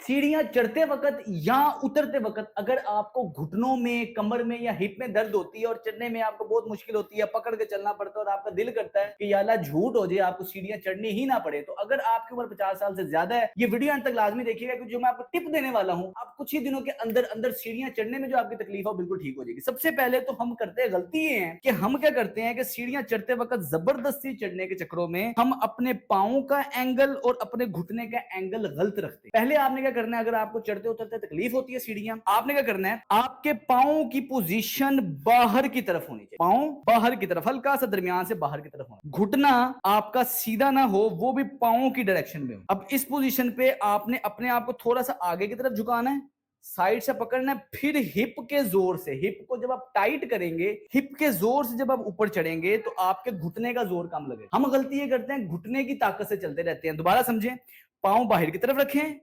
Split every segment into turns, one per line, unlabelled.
सीढ़ियां चढ़ते वक्त या उतरते वक्त अगर आपको घुटनों में, कमर में या हिप में दर्द होती है और चढ़ने में आपको बहुत मुश्किल होती है, पकड़ के चलना पड़ता है और आपका दिल करता है कि यार झूठ हो जाए, आपको सीढ़ियां चढ़नी ही ना पड़े, तो अगर आपकी उम्र 50 साल से ज्यादा है, ये वीडियो अंत तक लाजमी देखिएगा क्योंकि जो मैं आपको टिप देने वाला हूं, आप कुछ ही दिनों के अंदर अंदर सीढ़ियां चढ़ने में जो आपकी तकलीफ है बिल्कुल ठीक हो जाएगी। सबसे पहले तो हम करते हैं गलती ये है कि हम क्या करते हैं कि सीढ़ियां चढ़ते वक्त जबरदस्ती चढ़ने के चक्करों में हम अपने पांव का एंगल और अपने घुटने का एंगल गलत रखते हैं। पहले आपने क्या करना है, अगर आपको चढ़ते उतरते तकलीफ होती है सीढ़ियां, आपने क्या करना है, आपके पांव की पोजीशन बाहर की तरफ होनी चाहिए, पांव बाहर की तरफ, हल्का सा दरमियान से बाहर की तरफ होना, घुटना आपका सीधा ना हो, वो भी पांव की डायरेक्शन में हो। अब इस पोजीशन पे आपने अपने आप को थोड़ा सा आगे की तरफ झुकाना है, साइड से पकड़ना है, फिर हिप के जोर से, हिप को जब आप टाइट करेंगे, हिप के जोर से जब आप ऊपर चढ़ेंगे तो आपके घुटने का जोर कम लगेगा। हम गलती ये करते हैं, घुटने की ताकत से चलते रहते हैं। दोबारा समझें, पांव बाहर की तरफ रखें,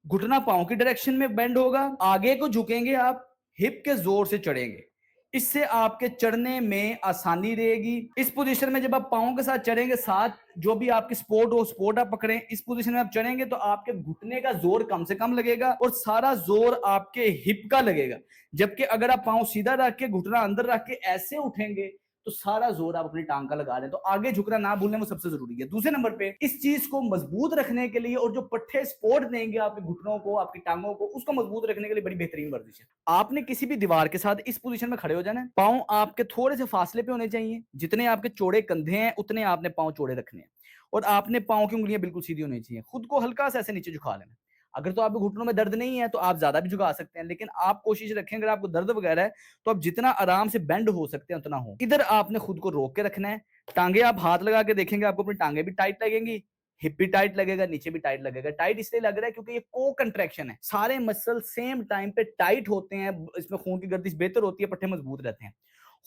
घुटना पांव की डायरेक्शन में बेंड होगा, आगे को झुकेंगे आप, हिप के जोर से चढ़ेंगे, इससे आपके चढ़ने में आसानी रहेगी। इस पोजीशन में जब आप पांव के साथ चढ़ेंगे, साथ जो भी आपकी स्पोर्ट हो, स्पोर्ट आप पकड़ें, इस पोजीशन में आप चढ़ेंगे तो आपके घुटने का जोर कम से कम लगेगा और सारा जोर आपके हिप का लगेगा। जबकि अगर आप पांव सीधा रख के, घुटना अंदर रख के ऐसे उठेंगे तो सारा जोर आप अपनी टांग का लगा रहे हैं। तो आगे झुकना ना भूलना, वो सबसे जरूरी है। दूसरे नंबर पे इस चीज को मजबूत रखने के लिए और जो पट्टे सपोर्ट देंगे आपके घुटनों को, आपकी टांगों को, उसको मजबूत रखने के लिए बड़ी बेहतरीन वर्जिश है। आपने किसी भी दीवार के साथ इस पोजीशन में खड़े हो जाना है, पांव आपके थोड़े से फासले पे होने चाहिए, जितने आपके चौड़े कंधे हैं उतने आपने पांव चौड़े रखने हैं और आपने पांव की उंगलियां बिल्कुल सीधी होनी चाहिए। खुद को हल्का सा ऐसे नीचे झुका लेना। अगर तो आपके घुटनों में दर्द नहीं है तो आप ज्यादा भी झुका सकते हैं, लेकिन आप कोशिश रखें अगर आपको दर्द वगैरह है तो आप जितना आराम से बेंड हो सकते हैं उतना हो। इधर आपने खुद को रोक के रखना है, टांगे आप हाथ लगा के देखेंगे, आपको अपनी टांगे भी टाइट लगेंगी, हिप भी टाइट लगेगा, नीचे भी टाइट लगेगा। टाइट इसलिए लग रहा है क्योंकि ये को कंट्रैक्शन है, सारे मसल सेम टाइम पे टाइट होते हैं, इसमें खून की गर्दिश बेहतर होती है, पट्टे मजबूत रहते हैं।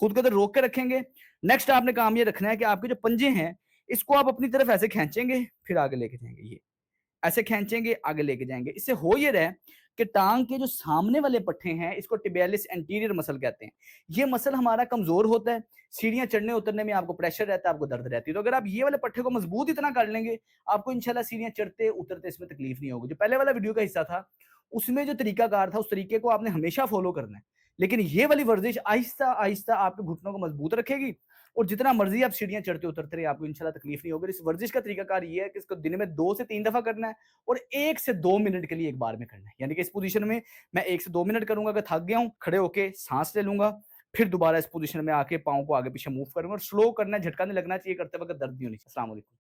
खुद को इधर रोक के रखेंगे। नेक्स्ट आपने काम ये रखना है कि आपके जो पंजे हैं इसको आप अपनी तरफ ऐसे खींचेंगे, फिर आगे लेके जाएंगे, ये ऐसे खींचेंगे, आगे लेके जाएंगे। इससे हो ये रहा है कि टांग के जो सामने वाले पट्टे हैं, इसको टिबियालिस एंटीरियर मसल कहते हैं, ये मसल हमारा कमजोर होता है, सीढ़ियां चढ़ने उतरने में आपको प्रेशर रहता है, आपको दर्द रहती है। तो अगर आप ये वाले पट्टे को मजबूत इतना कर लेंगे, आपको इंशाल्लाह सीढ़ियां चढ़ते उतरते इसमें तकलीफ नहीं होगी। जो पहले वाला वीडियो का हिस्सा था उसमें जो तरीकाकार था, उस तरीके को आपने हमेशा फॉलो करना है, लेकिन ये वाली वर्जिश आहिस्ता आहिस्ता आपके घुटनों को मजबूत रखेगी और जितना मर्जी आप सीढ़ियां चढ़ते उतरते रहे, आपको इंशाल्लाह तकलीफ नहीं होगी। इस वर्जिश का तरीकाकार ये है कि इसको दिन में 2 से 3 दफा करना है और 1 से 2 मिनट के लिए एक बार में करना है। यानी कि इस पोजीशन में मैं 1 से 2 मिनट करूंगा, अगर थक गया हूं खड़े होके सांस ले लूंगा, फिर दोबारा इस पोजीशन में आके पांव को आगे पीछे मूव करूंगा और स्लो करना है, झटका नहीं लगना चाहिए, करते वक्त दर्द नहीं होनी चाहिए। अस्सलाम वालेकुम।